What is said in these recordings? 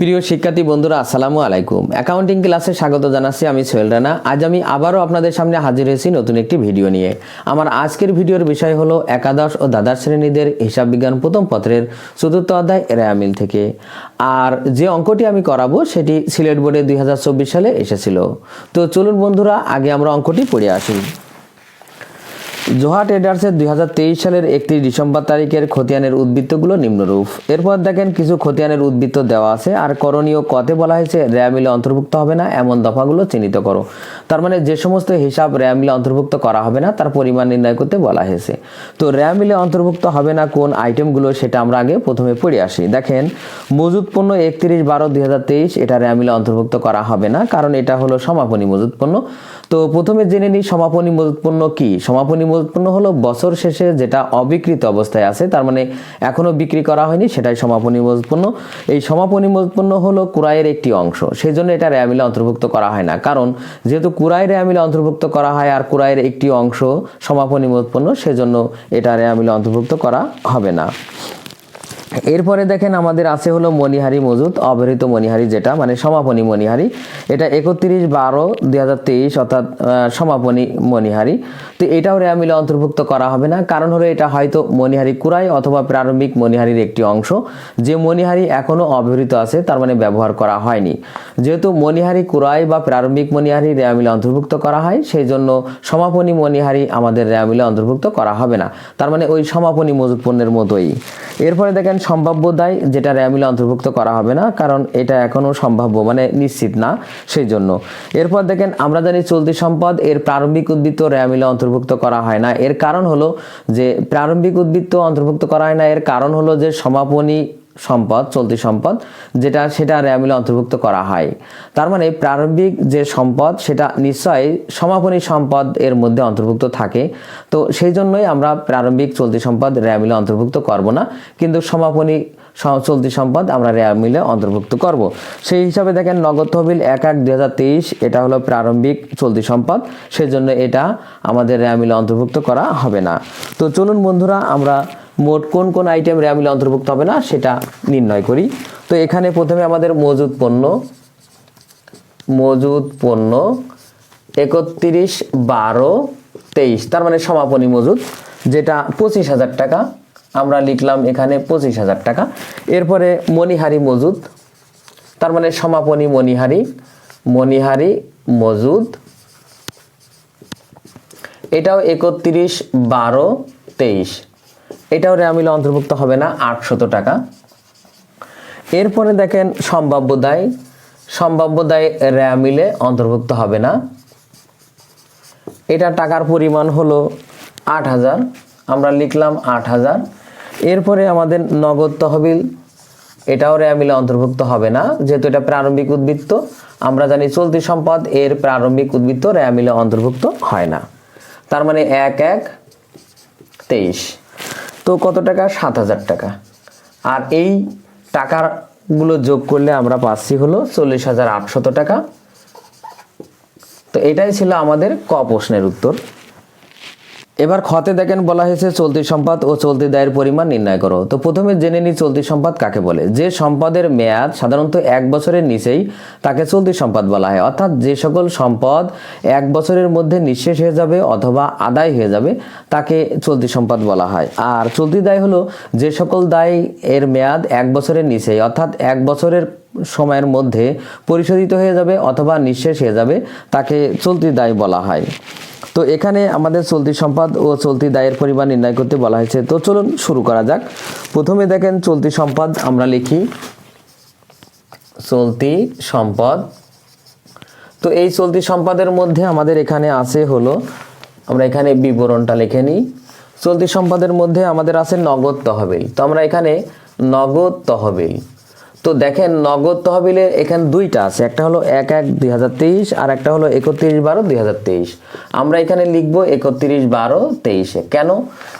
প্রিয় শিক্ষার্থী বন্ধুরা, আসসালামু আলাইকুম। অ্যাকাউন্টিং ক্লাসে স্বাগত জানাচ্ছি। আমি সোহেল রানা। আজ আমি আবারও আপনাদের সামনে হাজির হয়েছি নতুন একটি ভিডিও নিয়ে। আমার আজকের ভিডিওর বিষয় হলো একাদশ ও দ্বাদশ শ্রেণীদের হিসাব বিজ্ঞান প্রথম পত্রের চতুর্থ অধ্যায় রেয়ামিল থেকে। আর যে অঙ্কটি আমি করাবো সেটি সিলেট বোর্ডে 2024 সালে এসেছিল। তো চলুন বন্ধুরা, আগে আমরা অঙ্কটি পড়ে আসি। জোহা ট্রেডার্সের 2023 সালের 31 ডিসেম্বর তারিখের খতিয়ানের উদ্বৃত্তগুলো নিম্নরূপ। এরপর দেখেন কিছু খতিয়ানের উদ্বৃত্ত দেওয়া আছে, আর করণীয় কতে বলা হয়েছে রেয়ামিলে অন্তর্ভুক্ত হবে না এমন দফাগুলো চিহ্নিত করো। তার মানে যে সমস্ত হিসাব রেয়ামিলে অন্তর্ভুক্ত করা হবে না তার পরিমাণ নির্ণয় করতে বলা হয়েছে। তো রেয়ামিলে অন্তর্ভুক্ত হবে না কোন আইটেমগুলো সেটা আমরা আগে প্রথমে পড়ে আসি। দেখেন, মজুদ পণ্য 31/12/2023 এটা রেয়ামিলে অন্তর্ভুক্ত করা হবে না, কারণ এটা হলো সমাপনী মজুদ পণ্য। তো প্রথমে জেনে নিই সমাপনী মজুদ পণ্য কি। সমাপনী মজুদ পণ্য হলো বছর শেষে যেটা অবিকৃত অবস্থায় আছে, তার মানে এখনো বিক্রি করা হয়নি, সেটাই সমাপনী মজুদ পণ্য। এই সমাপনী মজুদ পণ্য হলো ক্রয়ের একটি অংশ, সেই জন্য এটা রেয়ামিলে অন্তর্ভুক্ত করা হয় না। কারণ যেহেতু ক্রয় রেয়ামিলে অন্তর্ভুক্ত করা হয় আর ক্রয়ের একটি অংশ সমাপনী মজুদ পণ্য, সেজন্য এটা রেয়ামিলে অন্তর্ভুক্ত করা হবে না। এরপরে দেখেন আমাদের আছে হলো মণিহারি মজুদ, অব্যবহৃত মণিহারি যেটা মানে সমাপনী মণিহারি। এটা 31/12/2023 অর্থাৎ সমাপনী মণিহারি। তো এটাও রেয়ামিলে অন্তর্ভুক্ত করা হবে না, কারণ হলো এটা হয়তো মণিহারি ক্রয় অথবা প্রারম্ভিক মণিহারির একটি অংশ, যে মণিহারি এখনো অব্যবহৃত আছে, তার মানে ব্যবহার করা হয়নি। যেহেতু মণিহারি ক্রয় বা প্রারম্ভিক মণিহারি রেয়ামিলে অন্তর্ভুক্ত করা হয়, সেই জন্য সমাপনী মণিহারি আমাদের রেয়ামিলে অন্তর্ভুক্ত করা হবে না, তার মানে ওই সমাপনী মজুদ পণ্যের মতোই। এরপরে দেখেন সম্ভাব্য দায়, যেটা রেয়ামিলে অন্তর্ভুক্ত করা হবে না, কারণ এটা এখনো সম্ভাব্য মানে নিশ্চিত না, সেই জন্য। এরপর দেখেন আমরা জানি চলতি সম্পদ এর প্রারম্ভিক উদ্বৃত্ত রেয়ামিলে অন্তর্ভুক্ত করা হয় না। এর কারণ হলো যে প্রারম্ভিক উদ্বৃত্ত অন্তর্ভুক্ত করা হয় না, এর কারণ হলো যে সমাপনী সম্পদ চলতি সম্পদ সেটা রেয়ামিলে অন্তর্ভুক্ত করা হয়। তার মানে প্রারম্ভিক যে সম্পদ সেটা নিশ্চয়ই সমাপনী সম্পদ এর মধ্যে অন্তর্ভুক্ত থাকে। তো সেই জন্যই আমরা প্রারম্ভিক চলতি সম্পদ রেয়ামিলে অন্তর্ভুক্ত করব না, কিন্তু সমাপনী চলতি সম্পদ আমরা রেয়ামিলে অন্তর্ভুক্ত করব। সেই হিসাবে দেখেন নগদ তহবিল 1/1/2023 এটা হলো প্রারম্ভিক চলতি সম্পদ, সেই জন্য এটা আমাদের রেয়ামিলে অন্তর্ভুক্ত করা হবে না। তো চলুন বন্ধুরা, আমরা মোট কোন কোন আইটেম রেয়ামিলে অন্তর্ভুক্ত হবে না সেটা নির্ণয় করি। তো এখানে প্রথমে আমাদের মজুদ পণ্য 31/12/23 তার মানে সমাপনী মজুদ, যেটা 25,000 টাকা, আমরা লিখলাম এখানে 25,000 টাকা। এরপরে মণিহারি মজুদ, তার মানে সমাপনী মণিহারি মজুদ, এটাও 31/12/23, এটাও রেয়ামিলে অন্তর্ভুক্ত হবে না, 800 টাকা। এরপরে দেখেন সম্ভাব্য দায় রেয়ামিলে অন্তর্ভুক্ত হবে না, এটা টাকার পরিমাণ হলো 8,000, আমরা লিখলাম 8,000। এরপরে আমাদের নগদ তহবিল, এটাও রেয়ামিলে অন্তর্ভুক্ত হবে না, যেহেতু এটা প্রারম্ভিক উদ্বৃত্ত। আমরা জানি চলতি সম্পদ এর প্রারম্ভিক উদ্বৃত্ত রেয়ামিলে অন্তর্ভুক্ত হয় না, তার মানে 1/1/23। তো কত টাকা? 7,000 টাকা। আর এই টাকাগুলো যোগ করলে আমরা পাচ্ছি হলো 40,800 টাকা। তো এটাই ছিল আমাদের ক প্রশ্নের উত্তর। এবার খতে দেখেন বলা হয়েছে চলতি সম্পদ ও চলতি দায়ের পরিমাণ নির্ণয় করো। তো প্রথমে জেনে নিই চলতি সম্পদ কাকে বলে। যে সম্পদের মেয়াদ সাধারণত 1 বছরের নিচেই তাকে চলতি সম্পদ বলা হয়, অর্থাৎ যে সকল সম্পদ 1 বছরের মধ্যে নিঃশেষ হয়ে যাবে অথবা আদায় হয়ে যাবে তাকে চলতি সম্পদ বলা হয়। আর চলতি দায় হলো যে সকল দায় এর মেয়াদ 1 বছরের নিচেই, অর্থাৎ 1 বছরের সময়ের মধ্যে পরিশোধিত হয়ে যাবে অথবা নিঃশেষ হয়ে যাবে, তাকে চলতি দায় বলা হয়। তো এখানে আমাদের চলতি সম্পদ ও চলতি দায়ের পরিমাণ নির্ণয় করতে বলা হয়েছে। তো চলুন শুরু করা যাক। প্রথমে দেখেন চলতি সম্পদ, আমরা লিখি চলতি সম্পদ। তো এই চলতি সম্পদের মধ্যে আমাদের এখানে আছে হলো, আমরা এখানে বিবরণটা লিখে নিই। চলতি সম্পদের মধ্যে আমাদের আছে নগদ তহবিল। তো আমরা এখানে নগদ তহবিল, তো দেখেন নগদ তহবিলে এখানে দুইটা আছে, একটা হলো 1/1/2023 আর একটা হলো 31/12/2023। আমরা এখানে লিখব 31/12/23। কেন?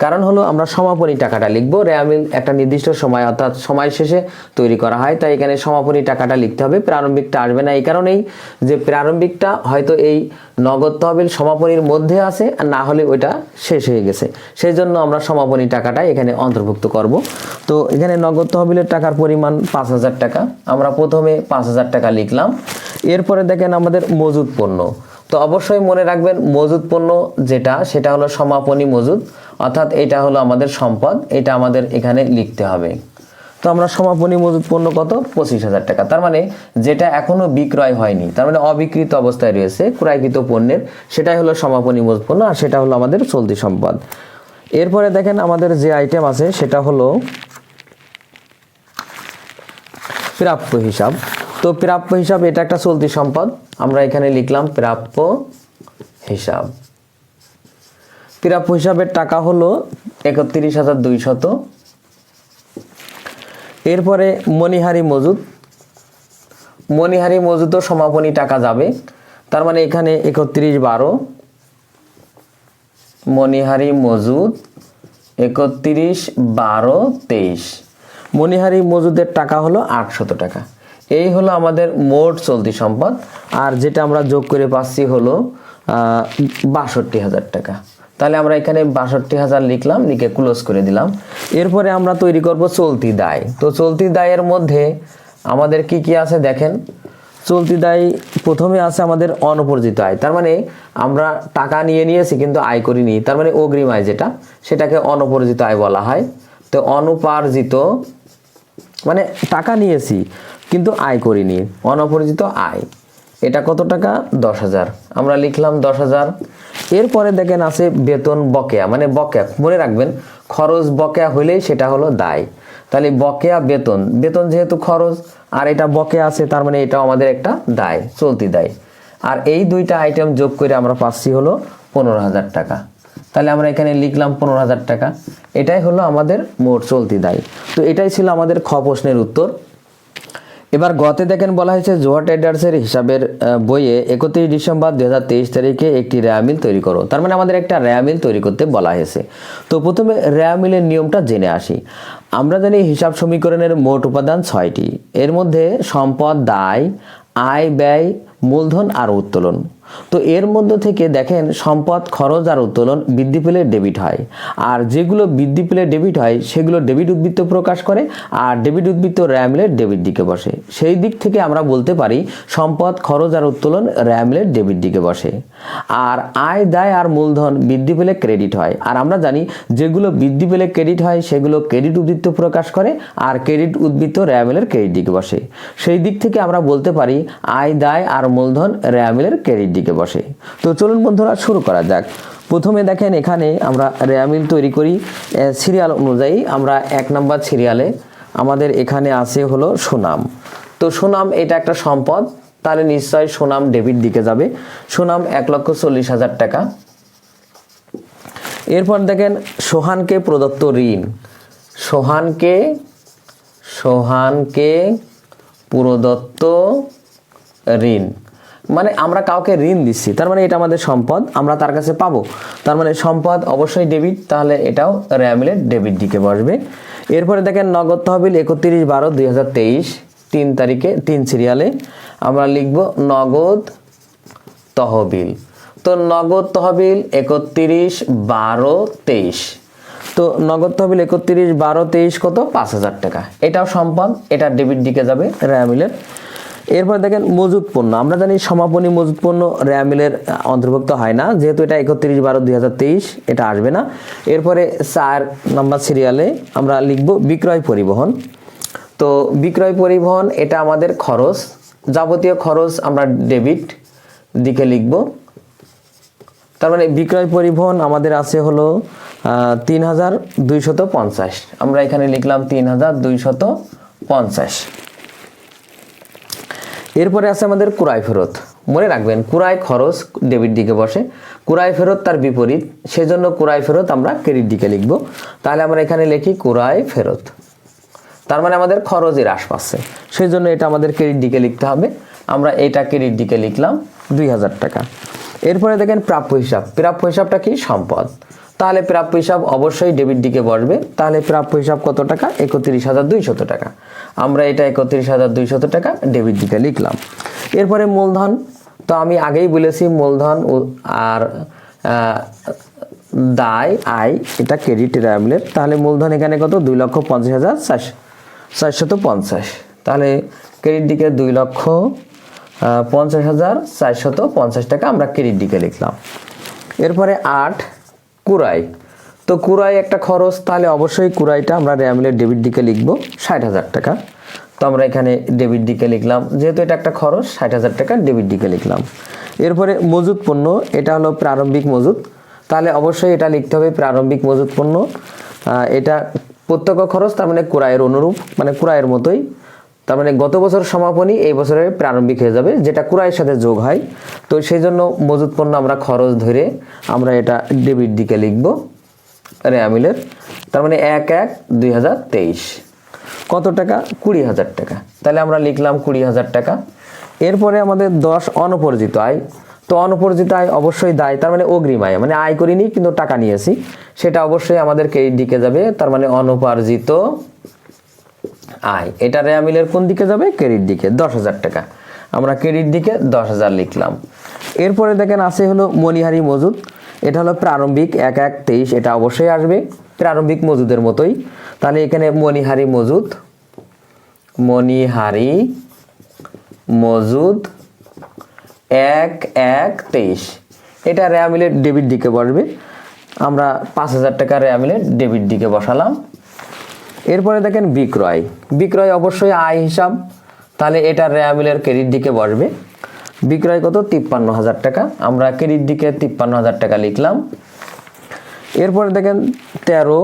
কারণ হলো আমরা সমাপনী টাকাটা লিখব। রেয়ামিল একটা নির্দিষ্ট সময় অর্থাৎ সময় শেষে তৈরি করা হয়, তাই এখানে সমাপনী টাকাটা লিখতে হবে, প্রারম্ভিকটা আসবে না। এই কারণেই যে প্রারম্ভিকটা হয়তো এই নগদ তহবিল সমাপনীর মধ্যে আছে, আর না হলে ওইটা শেষ হয়ে গেছে, সেই জন্য আমরা সমাপনী টাকাটা এখানে অন্তর্ভুক্ত করব। তো এখানে নগদ তহবিলের টাকার পরিমাণ 5,000 5,000 টাকা। আমরা প্রথমে 5,000 টাকা লিখলাম। এরপরে দেখেন আমাদের মজুদ পণ্য। তো অবশ্যই মনে রাখবেন মজুদ পণ্য যেটা সেটা হলো সমাপনী মজুদ, অর্থাৎ এটা হলো আমাদের সম্পদ, এটা আমাদের এখানে লিখতে হবে। তো আমরা সমাপনী মজুদ পণ্য কত? 25,000 টাকা। তার মানে যেটা এখনো বিক্রয় হয়নি, তার মানে অবিকৃত অবস্থায় রয়েছে ক্রয়কৃত পণ্যের, সেটাই হলো সমাপনী মজুদ পণ্য, আর সেটা হলো আমাদের চলতি সম্পদ। এরপরে দেখেন আমাদের যে আইটেম আছে সেটা হলো প্রাপ্য হিসাব। তো প্রাপ্য হিসাব এটা একটা চলতি সম্পদ, আমরা এখানে লিখলাম প্রাপ্য হিসাব। প্রাপ্য হিসাবের টাকা হলো 31,200। এরপরে মণিহারি মজুদ। মণিহারি মজুদও সমাপনী টাকা যাবে, তার মানে এখানে 31/12 মণিহারি মজুদ 31/12/23। মণিহারি মজুদের টাকা হলো 800 টাকা। এই হলো আমাদের মোট চলতি সম্পদ, আর যেটা আমরা যোগ করে পাচ্ছি হলো 62,000 টাকা। তাহলে আমরা এখানে 62,000 লিখলাম, লিখে ক্লোজ করে দিলাম। এরপরে আমরা তৈরি করব চলতি দায়। তো চলতি দায়ের মধ্যে আমাদের কি কি আছে দেখেন। চলতি দায় প্রথমে আছে আমাদের অনুপার্জিত আয়, তার মানে আমরা টাকা নিয়েছি কিন্তু আয় করিনি, তার মানে অগ্রিম আয় যেটা, সেটাকে অনুপার্জিত আয় বলা হয়। তো অনুপার্জিত মানে টাকা নিয়েছি কিন্তু আয় করিনি, অনুপার্জিত আয়, এটা কত টাকা? 10,000। আমরা লিখলাম 10,000। এরপরে দেখেন আছে বেতন বকেয়া, মানে বকেয়া, মনে রাখবেন খরচ বকেয়া হইলেই সেটা হলো দায়। তাহলে বকেয়া বেতন, বেতন যেহেতু খরচ আর এটা বকেয়া আছে, তার মানে এটাও আমাদের একটা দায়, চলতি দায়। আর এই দুইটা আইটেম যোগ করে আমরা পাচ্ছি হলো 15,000 টাকা। তাহলে আমরা এখানে লিখলাম 15,000 টাকা। এটাই হলো আমাদের মোট চলতি দায়। তো এটাই ছিল আমাদের খ প্রশ্নের উত্তর। এবার গতে দেখেন বলা হয়েছে জোয়া ট্রেডার্সের হিসাবের বইয়ে 31 ডিসেম্বর 2023 তারিখে একটি রেয়ামিল তৈরি করো। তার মানে আমাদের একটা রেয়ামিল তৈরি করতে বলা হয়েছে। তো প্রথমে রেয়ামিলের নিয়মটা জেনে আসি। আমরা জানি হিসাব সমীকরণের মোট উপাদান 6টি। এর মধ্যে সম্পদ, দায়, আয়, ব্যয়, মূলধন আর উত্তোলন। তো এর মধ্যে থেকে দেখেন সম্পদ, খরচ আর উত্তোলন বৃদ্ধি পেলে ডেবিট হয়, আর যেগুলো বৃদ্ধি পেলে ডেবিট হয় সেগুলো ডেবিট উদ্বৃত্ত প্রকাশ করে, আর ডেবিট উদ্বৃত্ত রেয়ামিলের ডেবিট দিকে বসে। সেই দিক থেকে আমরা বলতে পারি সম্পদ, খরচ আর উত্তোলন রেয়ামিলের ডেবিট দিকে বসে। আর আয়, দায় আর মূলধন বৃদ্ধি পেলে ক্রেডিট হয়, আর আমরা জানি যেগুলো বৃদ্ধি পেলে ক্রেডিট হয় সেগুলো ক্রেডিট উদ্বৃত্ত প্রকাশ করে, আর ক্রেডিট উদ্বৃত্ত রেয়ামিলের ক্রেডিট দিকে বসে। সেই দিক থেকে আমরা বলতে পারি আয়, দায় আর মূলধন রেয়ামিলের ক্রেডিট দিকে বসে। তো চলুন বন্ধুরা শুরু করা যাক। প্রথমে দেখেন এখানে আমরা রেয়ামিল তৈরি করি সিরিয়াল অনুযায়ী। আমরা 1 নম্বর সিরিয়ালে আমাদের এখানে আছে হলো সুনাম। তো সুনাম এটা একটা সম্পদ, তাহলে নিশ্চয় সুনাম ডেবিট দিকে যাবে। সুনাম 1,40,000 টাকা। এরপর দেখেন সোহানকে প্রদত্ত ঋণ। সোহানকে প্রদত্ত ঋণ মানে আমরা কাউকে ঋণ দিচ্ছি, তার মানে এটা আমাদের সম্পদ, আমরা তার কাছে পাবো, তার মানে সম্পদ অবশ্যই ডেবিট, তাহলে এটাও রেয়ামিলের ডেবিট দিকে বসবে। এরপরে দেখেন নগদ তহবিল 31/12/2023 3 তারিখে 3 সিরিয়ালে আমরা লিখব নগদ তহবিল। তো নগদ তহবিল 31/12/23। তো নগদ তহবিল 31/12/23 কত? 5,000 টাকা। এটাও সম্পদ, এটা ডেবিট দিকে যাবে রেয়ামিলের। এরপর দেখেন মজুদ পণ্য। আমরা জানি সমাপনী মজুদ পণ্য রেয়ামিলের অন্তর্ভুক্ত হয় না, যেহেতু এটা 31/12/2023, এটা আসবে না। এরপরে 4 নম্বর সিরিয়ালে আমরা লিখব বিক্রয় পরিবহন। তো বিক্রয় পরিবহন এটা আমাদের খরচ, যাবতীয় খরচ আমরা ডেবিট দিকে লিখব। তার মানে বিক্রয় পরিবহন আমাদের আছে হলো 3,250। আমরা এখানে লিখলাম 3,250। এরপরে আছে আমাদের ক্রয় ফেরত। মনে রাখবেন ক্রয় খরচ ডেবিট দিকে বসে, ক্রয় ফেরত তার বিপরীত, সেজন্য ক্রয় ফেরত আমরা ক্রেডিট দিকে লিখব। তাহলে আমরা এখানে লিখি ক্রয় ফেরত, তার মানে আমাদের খরচের হ্রাস পাচ্ছে, সেই জন্য এটা আমাদের ক্রেডিট দিকে লিখতে হবে। আমরা এটা ক্রেডিট দিকে লিখলাম 2,000 টাকা। এরপরে দেখেন প্রাপ্য হিসাব। প্রাপ্য হিসাবটা কি? সম্পদ, তাহলে প্রাপ্য হিসাব অবশ্যই ডেবিট দিকে বসবে। তাহলে প্রাপ্য হিসাব কত টাকা? 31,200 টাকা। আমরা এটা 31,200 টাকা ডেবিট দিকে লিখলাম। এরপরে মূলধন। তো আমি আগেই বলেছি মূলধন আর দায়, আয় এটা ক্রেডিট রেয়ামিলের। তাহলে মূলধন এখানে কত? 2,50,450। তাহলে ক্রেডিট দিকে 2,50,450 টাকা আমরা ক্রেডিট দিকে লিখলাম। এরপরে 8 কুরাই। তো কুরাই একটা খরচ, তাহলে অবশ্যই কুরাইটা আমরা রেয়ামিলের ডেবিট দিকে লিখব 60,000 টাকা। তো আমরা এখানে ডেবিট দিকে লিখলাম, যেহেতু এটা একটা খরচ 60,000 টাকা ডেবিট দিকে লিখলাম। এরপরে মজুদ পণ্য, এটা হলো প্রারম্ভিক মজুদ, তাহলে অবশ্যই এটা লিখতে হবে প্রারম্ভিক মজুদ পণ্য। এটা প্রত্যক্ষ খরচ, তার মানে কুরাইয়ের অনুরূপ, মানে কুরাইয়ের মতোই, তার মানে গত বছর সমাপনী এই বছরের প্রারম্ভিক হয়ে যাবে, যেটা কুরাইয়ের সাথে যোগ হয়। তো সেই জন্য মজুদ পণ্য আমরা খরচ ধরে আমরা এটা ডেবিট দিকে লিখব রেয়ামিলের। তার মানে 1/1/2023 কত টাকা? 20,000 টাকা। তাহলে আমরা লিখলাম 20,000 টাকা। এরপরে আমাদের 10 অনুপর্জিত আয়। তো অনুপর্জিত আয় অবশ্যই দায়, তার মানে অগ্রিম আয়, মানে আয় করিনি কিন্তু টাকা নিয়েছি, সেটা অবশ্যই আমাদের ক্রেডিট দিকে যাবে। তার মানে অনুপার্জিত আয়, এটা রেয়ামিলের কোন দিকে যাবে? ক্রেডিট দিকে। 10,000 টাকা আমরা ক্রেডিট দিকে 10,000 লিখলাম। এরপরে দেখেন আছে হলো মণিহারি মজুদ, এটা হলো প্রারম্ভিক 1/1/23, এটা অবশ্যই আসবে প্রারম্ভিক মজুদের মতোই। তাহলে এখানে মণিহারি মজুদ 1/1/23, এটা রেয়ামিলের ডেবিট দিকে বসবে। আমরা 5,000 টাকা রেয়ামিলের ডেবিট দিকে বসালাম। এরপরে দেখেন বিক্রয়। বিক্রয় অবশ্যই আয় হিসাব, তাহলে এটা রেয়ামিলের ক্রেডিট দিকে বসবে। বিক্রয় কত? 53,000 টাকা, আমরা ক্রেডিট দিকে 53,000 টাকা লিখলাম। এরপরে দেখেন 13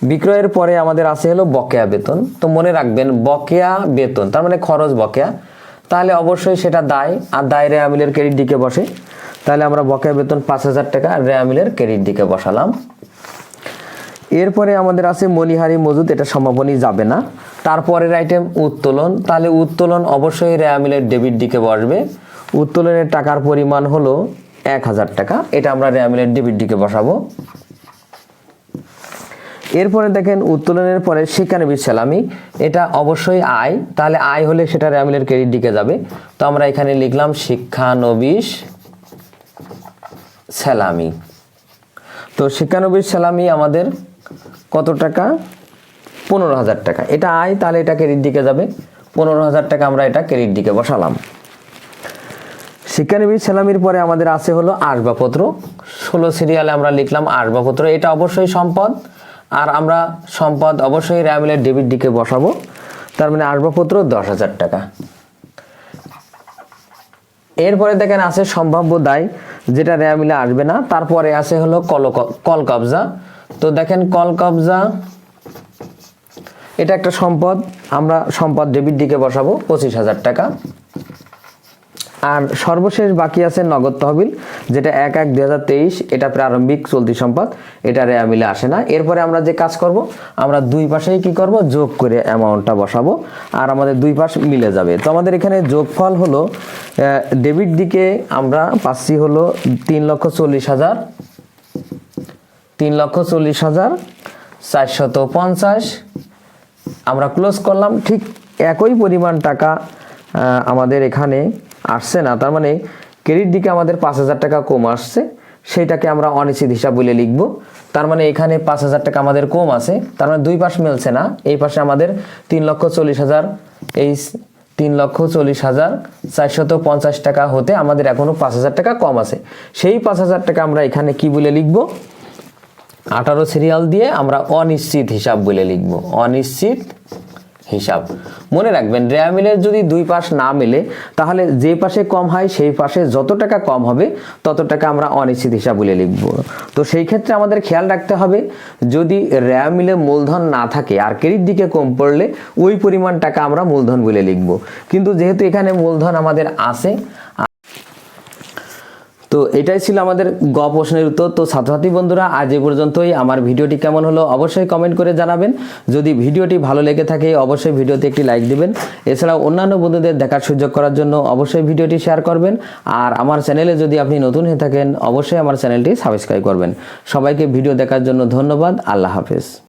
বিক্রয়ের পরে আমাদের আছে হলো বকেয়া বেতন। তো মনে রাখবেন বকেয়া বেতন তার মানে খরচ বকেয়া, তাহলে অবশ্যই সেটা দায়, আর দায় রেয়ামিলের ক্রেডিট দিকে বসে। তাহলে আমরা বকেয়া বেতন 5,000 টাকা রেয়ামিলের ক্রেডিট দিকে বসালাম। এরপরে আমাদের আছে মণিহারি মজুদ, এটা সমাপনী যাবে না। তারপরের আইটেম উত্তোলন, তাহলে উত্তোলন অবশ্যই রেয়ামিলের ডেবিট দিকে বসবে। উত্তোলনের টাকার পরিমাণ হলো 1,000 টাকা, এটা আমরা রেয়ামিলের ডেবিট দিকে বসাবো। এরপরে দেখেন উত্তোলনের পরে শিক্ষানবিশ সেলামি, এটা অবশ্যই আয়, তাহলে আয় হলে সেটা রেয়ামিলের ক্রেডিট দিকে যাবে। তো আমরা এখানে লিখলাম শিক্ষানবিশ সেলামি। তো শিক্ষানবিশ সেলামি আমাদের কত টাকা? 15,000 টাকা, এটা আয়, তাহলে এটা ক্রেডিট দিকে যাবে। 15,000 টাকা আমরা এটা ক্রেডিট দিকে বসালাম। শিক্ষানবিশ সেলামির পরে আমাদের আছে হলো আসবাবপত্র, 16 সিরিয়ালে আমরা লিখলাম আসবাবপত্র, এটা অবশ্যই সম্পদ, আর আমরা সম্পদ অবশ্যই রেয়ামিলের ডেবিট দিকে বসাবো। তার মানে আসবাবপত্র 10,000 টাকা। এরপরে দেখেন আছে সম্ভাব্য দায়, যেটা রেয়ামিলে আসবে না। তারপরে আছে হলো কল কবজা। তো দেখেন কল কবজা এটা একটা সম্পদ, আমরা সম্পদ ডেবিট দিকে বসাবো 25,000 টাকা। আর সর্বশেষ বাকি আছে নগদ তহবিল, যেটা 1/1/2023, এটা প্রারম্ভিক চলতি সম্পদ, এটা রেয়ামিলে আসে না। এরপরে আমরা যে কাজ করব, আমরা দুই পাশেই কি করব? যোগ করে অ্যামাউন্টটা বসাবো, আর আমাদের দুই পাশ মিলে যাবে। তো আমাদের এখানে যোগফল হলো ডেবিট দিকে আমরা পাচ্ছি হলো 3,40,000, 3,40,450, আমরা ক্লোজ করলাম। ঠিক একই পরিমাণ টাকা আমাদের এখানে আসছে না, তার মানে ক্রেডিট দিকে আমাদের 5,000 টাকা কম আসছে, সেইটাকে আমরা অনিশ্চিত হিসাব বলে লিখব। তার মানে এখানে 5,000 টাকা আমাদের কম আছে, তার মানে দুই পাশ মিলছে না। এই পাশে আমাদের 3,40,000, এই 3,40,450 টাকা হতে আমাদের এখনো 5,000 টাকা কম আছে। সেই 5,000 টাকা আমরা এখানে কি বলে লিখব? 18 সিরিয়াল দিয়ে আমরা অনিশ্চিত হিসাব বলে লিখব, অনিশ্চিত হিসাব। মনে রাখবেন রেয়ামিলের যদি দুই পাশ না মেলে, তাহলে যে পাশে কম হয় সেই পাশে যত টাকা কম হবে তত টাকা আমরা অনিশ্চিত হিসাব বলে লিখব। তো সেই ক্ষেত্রে আমাদের খেয়াল রাখতে হবে, যদি রেয়ামিলে মূলধন না থাকে আর ক্রেডিট দিকে কম পড়লে ওই পরিমাণ টাকা আমরা মূলধন বলে লিখব। কিন্তু যেহেতু এখানে মূলধন আমাদের আছে, তো এটাই ছিল আমাদের গ প্রশ্নের উত্তর। তো ছাত্রছাত্রী বন্ধুরা, আজ এ পর্যন্তই। আমার ভিডিওটি কেমন হলো অবশ্যই কমেন্ট করে জানাবেন। যদি ভিডিওটি ভালো লেগে থাকে অবশ্যই ভিডিওতে একটি লাইক দিবেন। এছাড়াও অন্যান্য বন্ধুদের দেখার সুযোগ করার জন্য অবশ্যই ভিডিওটি শেয়ার করবেন। আর আমার চ্যানেলে যদি আপনি নতুন হয়ে থাকেন অবশ্যই আমার চ্যানেলটি সাবস্ক্রাইব করবেন। সবাইকে ভিডিও দেখার জন্য ধন্যবাদ। আল্লাহ হাফেজ।